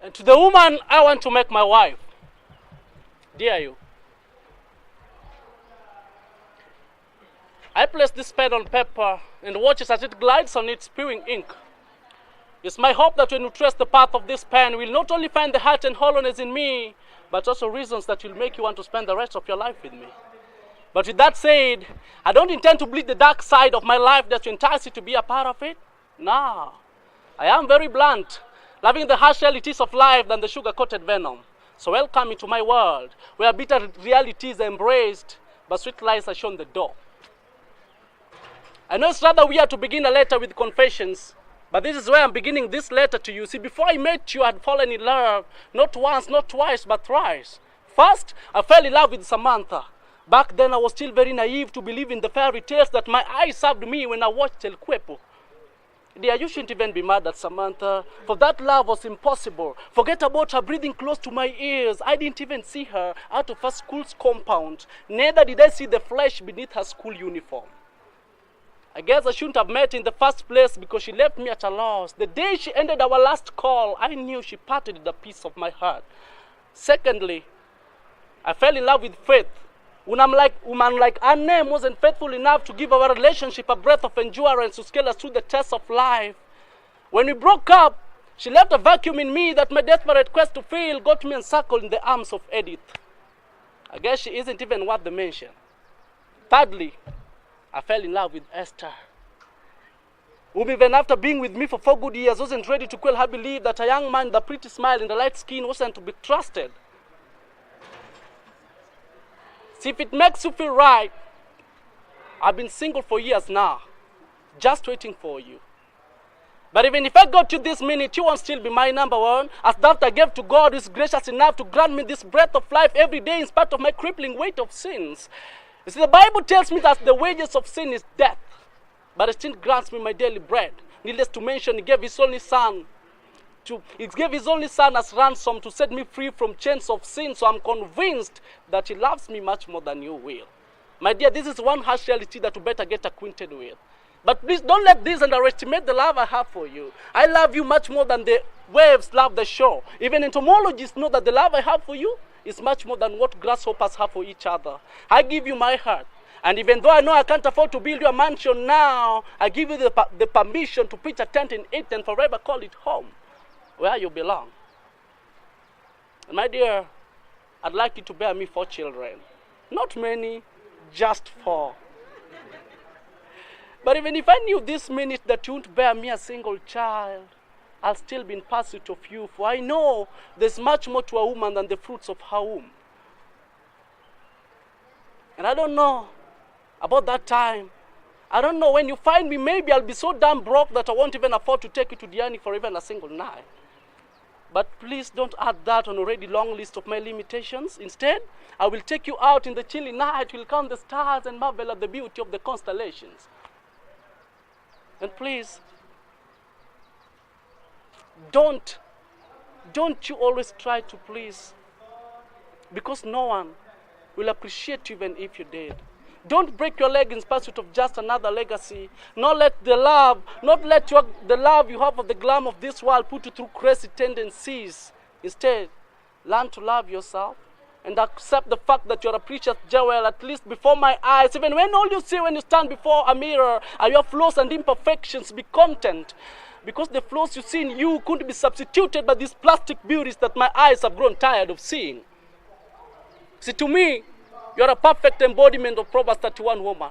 And to the woman I want to make my wife, dear you, I place this pen on paper and watch as it glides on it, spewing ink. It's my hope that when you trace the path of this pen, you will not only find the heart and hollowness in me, but also reasons that will make you want to spend the rest of your life with me. But with that said, I don't intend to bleed the dark side of my life that will entice you to be a part of it. No. I am very blunt, loving the harsh realities of life than the sugar-coated venom. So welcome into my world, where bitter realities are embraced, but sweet lies are shown the door. I know it's rather weird to begin a letter with confessions, but this is where I'm beginning this letter to you. See, before I met you, I had fallen in love, not once, not twice, but thrice. First, I fell in love with Samantha. Back then, I was still very naive to believe in the fairy tales that my eyes served me when I watched El Cuerpo. Dear, you shouldn't even be mad at Samantha, for that love was impossible. Forget about her breathing close to my ears. I didn't even see her out of her school's compound. Neither did I see the flesh beneath her school uniform. I guess I shouldn't have met in the first place because she left me at a loss. The day she ended our last call, I knew she parted with a piece of my heart. Secondly, I fell in love with Faith. Woman like her name wasn't faithful enough to give our relationship a breath of endurance to scale us through the test of life. When we broke up, she left a vacuum in me that my desperate quest to fill got me encircled in the arms of Edith. I guess she isn't even worth the mention. Thirdly, I fell in love with Esther, whom even after being with me for 4 good years wasn't ready to quell her belief that a young man with a pretty smile and a light skin wasn't to be trusted. See, if it makes you feel right, I've been single for years now, just waiting for you. But even if I got you this minute, you won't still be my number one, as that I gave to God who is gracious enough to grant me this breath of life every day in spite of my crippling weight of sins. You see, the Bible tells me that the wages of sin is death, but it still grants me my daily bread. Needless to mention, He gave His only Son as ransom to set me free from chains of sin, so I'm convinced that He loves me much more than you will. My dear, this is one harsh reality that you better get acquainted with. But please don't let this underestimate the love I have for you. I love you much more than the waves love the shore. Even entomologists know that the love I have for you is much more than what grasshoppers have for each other. I give you my heart. And even though I know I can't afford to build you a mansion now, I give you the permission to pitch a tent in it and forever call it home, where you belong. And my dear, I'd like you to bear me 4 children. Not many, just 4. But even if I knew this minute that you won't bear me a single child, I'll still be in pursuit of you, for I know there's much more to a woman than the fruits of her womb. And I don't know about that time. I don't know, when you find me, maybe I'll be so damn broke that I won't even afford to take you to Diani for even a single night. But please don't add that on already long list of my limitations. Instead, I will take you out in the chilly night. We'll count the stars and marvel at the beauty of the constellations. And please, don't you always try to please, because no one will appreciate you even if you did. Don't break your leg in pursuit of just another legacy. Not let the love you have of the glam of this world put you through crazy tendencies. Instead, learn to love yourself and accept the fact that you're a precious jewel, at least before my eyes. Even when all you see when you stand before a mirror are your flaws and imperfections, be content. Because the flaws you see in you couldn't be substituted by these plastic beauties that my eyes have grown tired of seeing. See, to me, you're a perfect embodiment of Proverbs 31 woman.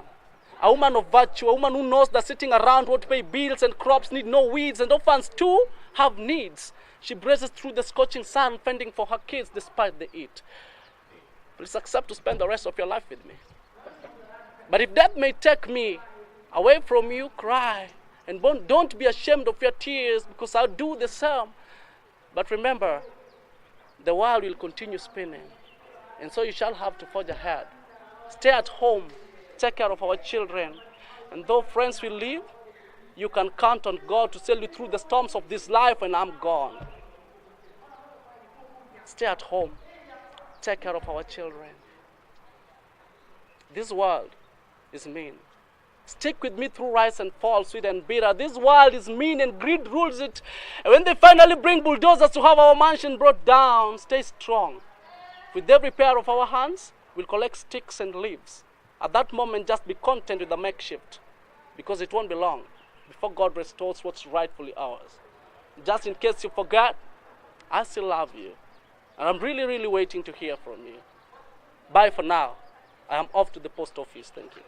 A woman of virtue, a woman who knows that sitting around won't pay bills and crops need no weeds, and orphans too have needs. She braces through the scorching sun, fending for her kids despite the heat. Please accept to spend the rest of your life with me. But if death may take me away from you, cry. And don't be ashamed of your tears, because I'll do the same. But remember, the world will continue spinning. And so you shall have to forge ahead. Stay at home, take care of our children. And though friends will leave, you can count on God to sail you through the storms of this life when I'm gone. Stay at home, take care of our children. This world is mean. Stick with me through rise and fall, sweet and bitter. This world is mean and greed rules it. And when they finally bring bulldozers to have our mansion brought down, stay strong. With every pair of our hands, we'll collect sticks and leaves. At that moment, just be content with the makeshift, because it won't be long before God restores what's rightfully ours. Just in case you forgot, I still love you. And I'm really, really waiting to hear from you. Bye for now. I am off to the post office. Thank you.